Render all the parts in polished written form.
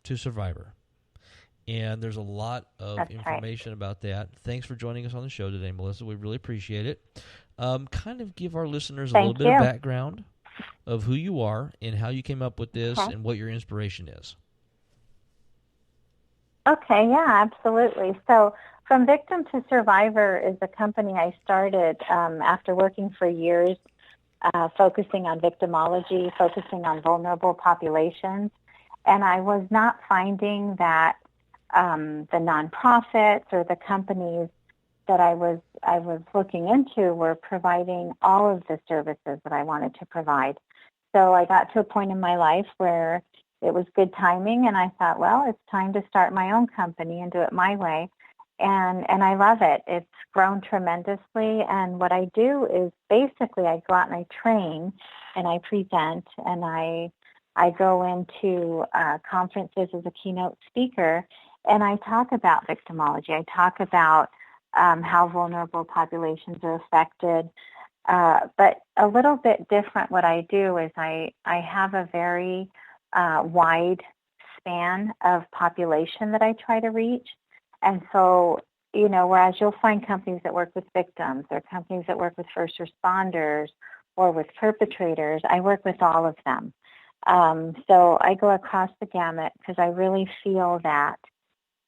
to Survivor. And there's a lot of That's right. information about that. Thanks for joining us on the show today, Melissa. We really appreciate it. Kind of give our listeners a little Thank bit of you. background of who you are and how you came up with this Okay. and what your inspiration is. Okay, yeah, absolutely. So, From Victim to Survivor is a company I started after working for years, focusing on victimology, focusing on vulnerable populations. And I was not finding that the nonprofits or the companies that I was looking into were providing all of the services that I wanted to provide. So I got to a point in my life where it was good timing, and I thought, well, it's time to start my own company and do it my way. And I love it. It's grown tremendously. And what I do is basically I go out and I train, and I present, and I go into conferences as a keynote speaker, and I talk about victimology. I talk about how vulnerable populations are affected. But a little bit different, what I do is I have a very wide span of population that I try to reach. And so, whereas you'll find companies that work with victims or companies that work with first responders or with perpetrators, I work with all of them. So I go across the gamut because I really feel that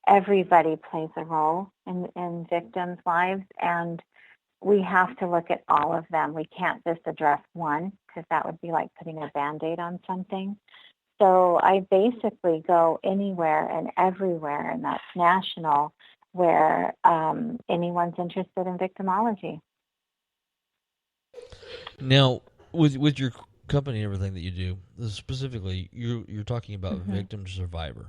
everybody plays a role in victims' lives, and we have to look at all of them. We can't just address one because that would be like putting a Band-Aid on something. So I basically go anywhere and everywhere, and that's national, where anyone's interested in victimology. Now, with your company and everything that you do, specifically, you're talking about Mm-hmm. victim to survivor.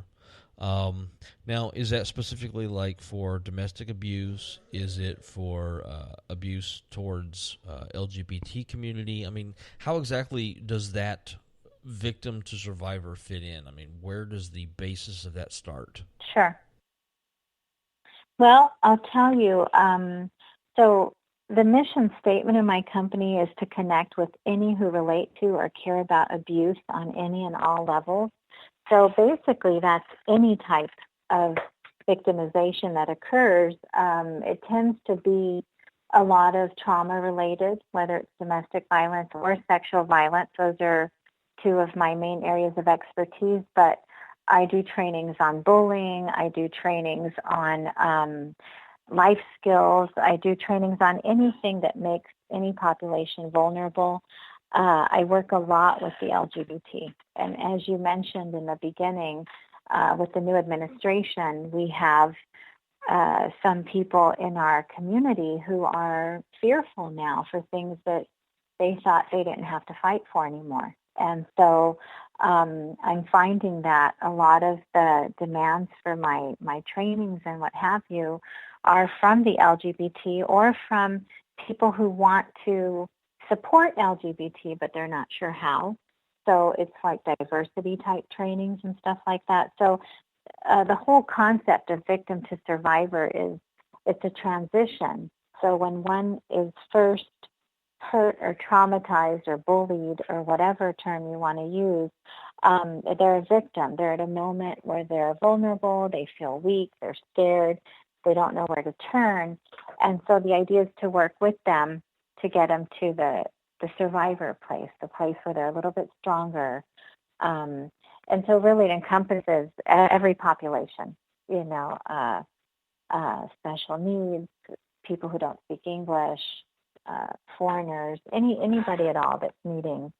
Now, is that specifically like for domestic abuse? Is it for abuse towards LGBT community? I mean, how exactly does that victim to survivor fit in? I mean, where does the basis of that start? Sure. Well, I'll tell you. So the mission statement of my company is to connect with any who relate to or care about abuse on any and all levels. So basically, that's any type of victimization that occurs. It tends to be a lot of trauma related, whether it's domestic violence or sexual violence. Those are two of my main areas of expertise, but I do trainings on bullying. I do trainings on life skills. I do trainings on anything that makes any population vulnerable. I work a lot with the LGBT. And as you mentioned in the beginning, with the new administration, we have some people in our community who are fearful now for things that they thought they didn't have to fight for anymore. And so I'm finding that a lot of the demands for my trainings and what have you are from the LGBT or from people who want to support LGBT, but they're not sure how. So it's like diversity type trainings and stuff like that. So the whole concept of victim to survivor is it's a transition. So when one is first hurt or traumatized or bullied or whatever term you want to use, they're a victim. They're at a moment where they're vulnerable, they feel weak, they're scared, they don't know where to turn. And so the idea is to work with them to get them to the survivor place, the place where they're a little bit stronger. Um, and so really it encompasses every population, special needs, people who don't speak English, foreigners, anybody at all that's needing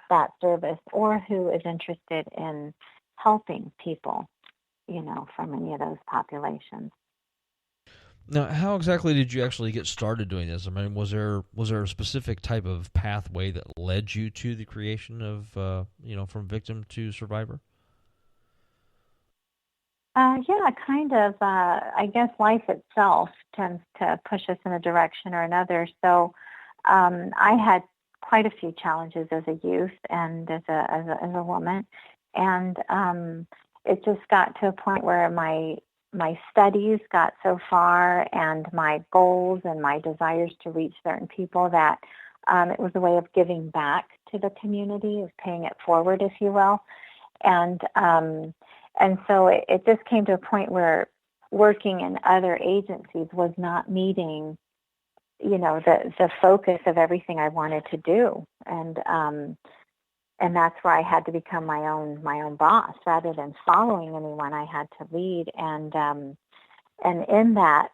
that service or who is interested in helping people, from any of those populations. Now, how exactly did you actually get started doing this? I mean, was there a specific type of pathway that led you to the creation of from victim to survivor? Yeah, kind of. I guess life itself tends to push us in a direction or another. So I had quite a few challenges as a youth and as a woman, and it just got to a point where my studies got so far, and my goals and my desires to reach certain people that it was a way of giving back to the community, of paying it forward, if you will. And And so it just came to a point where working in other agencies was not meeting, the focus of everything I wanted to do. And that's where I had to become my own boss rather than following anyone. I had to lead, and in that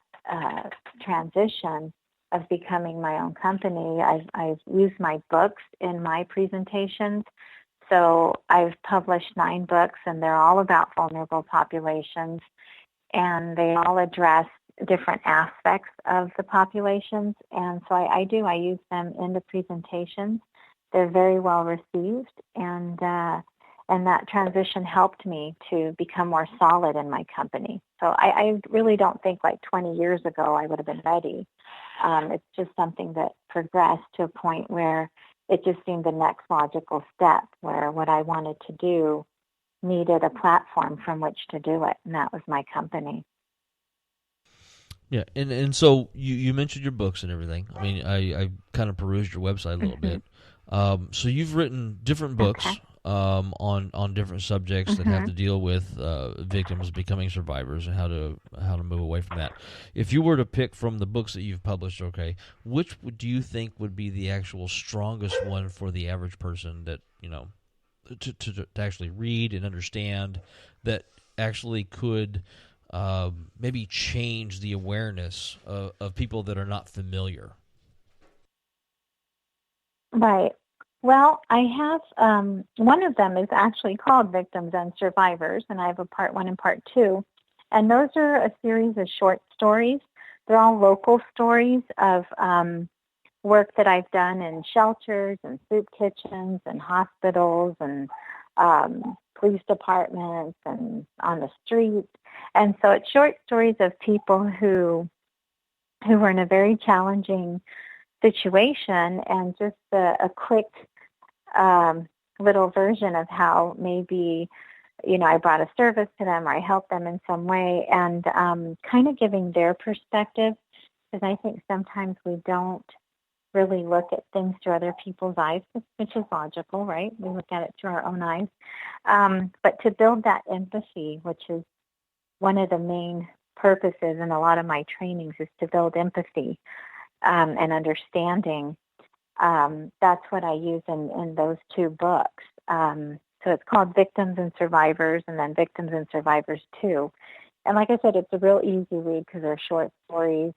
transition of becoming my own company, I've used my books in my presentations. So I've published 9 books, and they're all about vulnerable populations, and they all address different aspects of the populations. And so I use them in the presentations. They're very well received, and that transition helped me to become more solid in my company. So I really don't think like 20 years ago I would have been ready. It's just something that progressed to a point where it just seemed the next logical step, where what I wanted to do needed a platform from which to do it, and that was my company. Yeah, and so you mentioned your books and everything. I mean, I kind of perused your website a little bit. So you've written different books on different subjects that have to deal with victims becoming survivors and how to move away from that. If you were to pick from the books that you've published, okay, which do you think would be the actual strongest one for the average person that to actually read and understand, that actually could maybe change the awareness of people that are not familiar? Right. Well, I have one of them is actually called Victims and Survivors, and I have a part 1 and part 2. And those are a series of short stories. They're all local stories of work that I've done in shelters and soup kitchens and hospitals and police departments and on the streets. And so it's short stories of people who were in a very challenging situation, and just a quick little version of how maybe, I brought a service to them or I helped them in some way, and kind of giving their perspective, because I think sometimes we don't really look at things through other people's eyes, which is logical, right? We look at it through our own eyes. But to build that empathy, which is one of the main purposes in a lot of my trainings, is to build empathy and understanding. That's what I use in those 2 books. So it's called Victims and Survivors, and then Victims and Survivors 2. And like I said, it's a real easy read because they're short stories.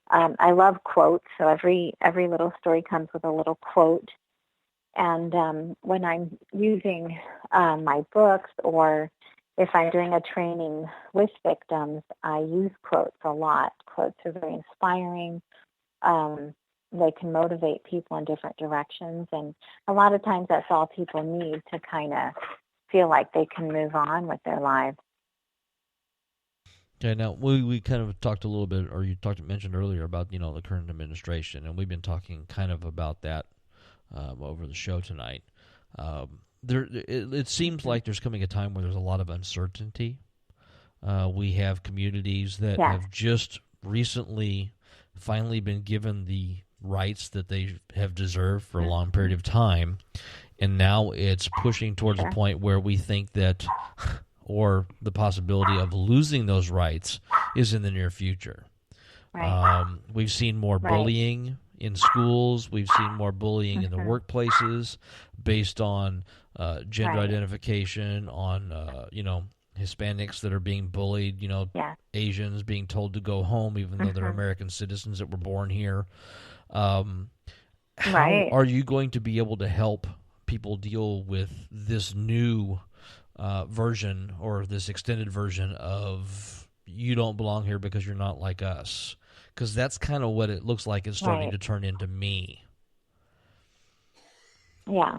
I love quotes, so every little story comes with a little quote. And when I'm using my books, or if I'm doing a training with victims, I use quotes a lot. Quotes are very inspiring. They can motivate people in different directions, and a lot of times that's all people need to kind of feel like they can move on with their lives. Okay, now we kind of talked a little bit, or you mentioned earlier about the current administration, and we've been talking kind of about that over the show tonight. It seems like there's coming a time where there's a lot of uncertainty. We have communities that have just recently finally been given the rights that they have deserved for a long period of time, and now it's pushing towards a point where we think that, or the possibility of losing those rights is in the near future. Right. We've seen more bullying in schools. We've seen more bullying in the workplaces based on gender identification, on Hispanics that are being bullied, Asians being told to go home even though they're American citizens that were born here. How are you going to be able to help people deal with this new version, or this extended version of you don't belong here because you're not like us? Because that's kind of what it looks like it's starting to turn into me. Yeah.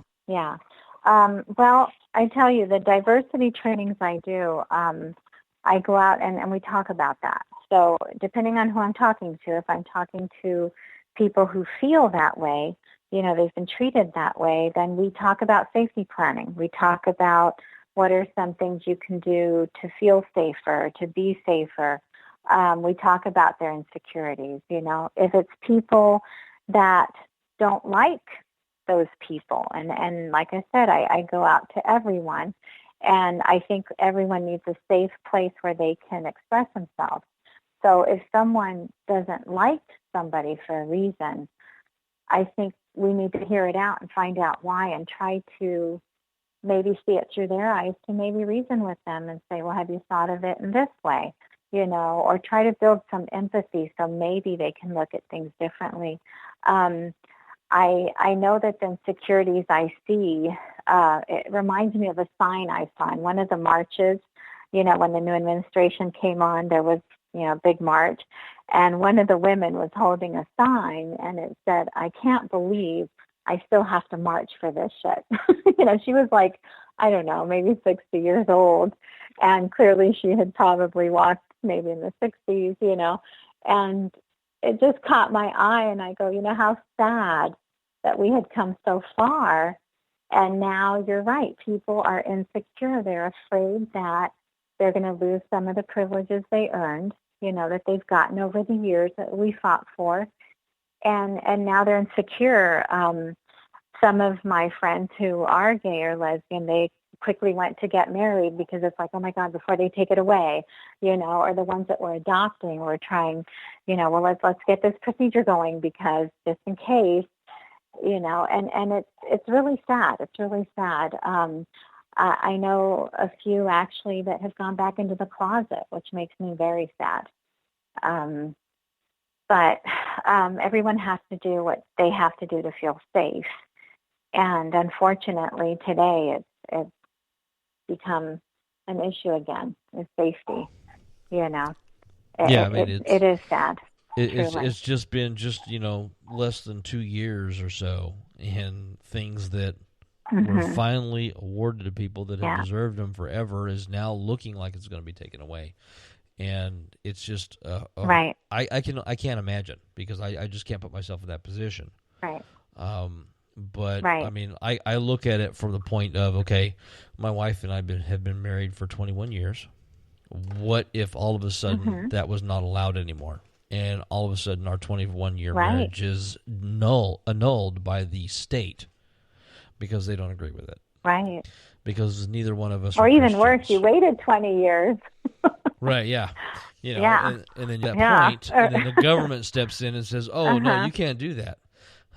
Well, I tell you, the diversity trainings I do, I go out and we talk about that. So depending on who I'm talking to, if I'm talking to people who feel that way, they've been treated that way, then we talk about safety planning. We talk about what are some things you can do to feel safer, to be safer. We talk about their insecurities. If it's people that don't like those people, and like I said, I go out to everyone, And I think everyone needs a safe place where they can express themselves. So if someone doesn't like somebody for a reason, I think we need to hear it out and find out why and try to maybe see it through their eyes to maybe reason with them and say, well, have you thought of it in this way? Or try to build some empathy so maybe they can look at things differently. I know that the insecurities I see, it reminds me of a sign I saw in one of the marches. When the new administration came on, there was, a big march. And one of the women was holding a sign, and it said, I can't believe I still have to march for this shit. She was like, I don't know, maybe 60 years old. And clearly she had probably walked maybe in the 60s, and it just caught my eye. And I go, how sad that we had come so far. And now you're right. People are insecure. They're afraid that they're going to lose some of the privileges they earned, that they've gotten over the years that we fought for. And now they're insecure. Some of my friends who are gay or lesbian, they quickly went to get married because it's like, oh my God, before they take it away, or the ones that were adopting were trying, well, let's get this procedure going because just in case, and it's really sad. It's really sad. I know a few actually that have gone back into the closet, which makes me very sad. But everyone has to do what they have to do to feel safe. And unfortunately, today it's become an issue again, is safety, Yeah, I mean, it is sad. It's just been less than 2 years or so, and things that were finally awarded to people that have deserved them forever is now looking like it's going to be taken away. And it's just right. I can't imagine, because I just can't put myself in that position. Right. But right. I mean, I look at it from the point of, okay, my wife and I have been married for 21 years. What if all of a sudden that was not allowed anymore, and all of a sudden our 21-year marriage is annulled by the state because they don't agree with it? Right. Because neither one of us or are even Christians. Worse, you waited 20 years. Right, yeah. Yeah. And then at that point, and then the government steps in and says, oh, no, you can't do that.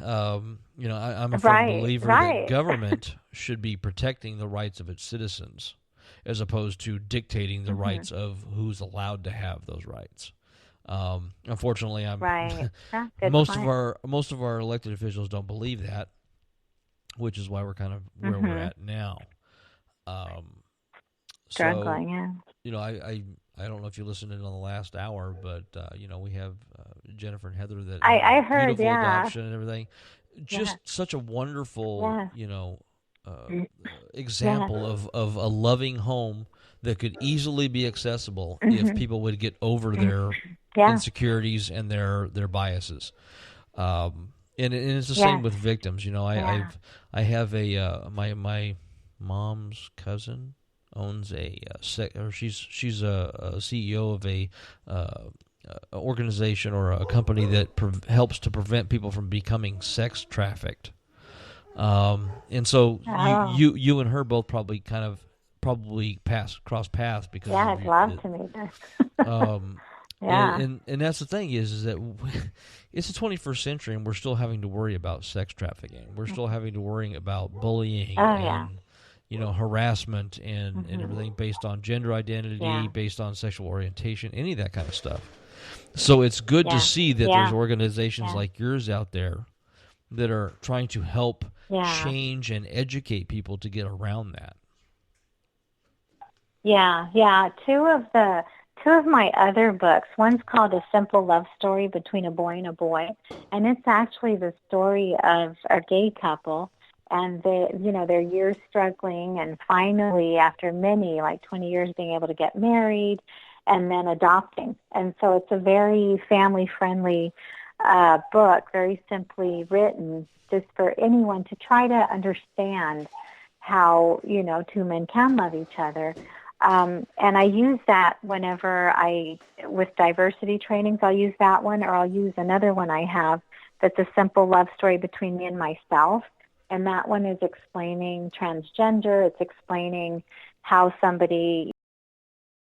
I'm a firm believer that government should be protecting the rights of its citizens as opposed to dictating the rights of who's allowed to have those rights. Unfortunately, most of our elected officials don't believe that, which is why we're kind of where we're at now. Struggling, I don't know if you listened in on the last hour, but we have Jennifer and Heather that I heard, beautiful adoption and everything. Just such a wonderful, example of a loving home that could easily be accessible if people would get over their insecurities and their biases. And it's the same with victims. I have my mom's cousin owns she's a CEO of a organization or a company that helps to prevent people from becoming sex trafficked. And so you and her both probably cross paths because I'd love to meet her. And that's the thing is that it's the 21st century, and we're still having to worry about sex trafficking. We're still having to worry about bullying and harassment and everything based on gender identity, based on sexual orientation, any of that kind of stuff. So it's good to see that there's organizations like yours out there that are trying to help change and educate people to get around that. Two of my other books, one's called A Simple Love Story Between a Boy and a Boy, and it's actually the story of a gay couple, and their years struggling, and finally, after many, like 20 years, being able to get married, and then adopting. And so it's a very family-friendly book, very simply written, just for anyone to try to understand how, two men can love each other. And I use that whenever with diversity trainings, I'll use that one, or I'll use another one I have that's a simple love story between me and myself. And that one is explaining transgender. It's explaining, how somebody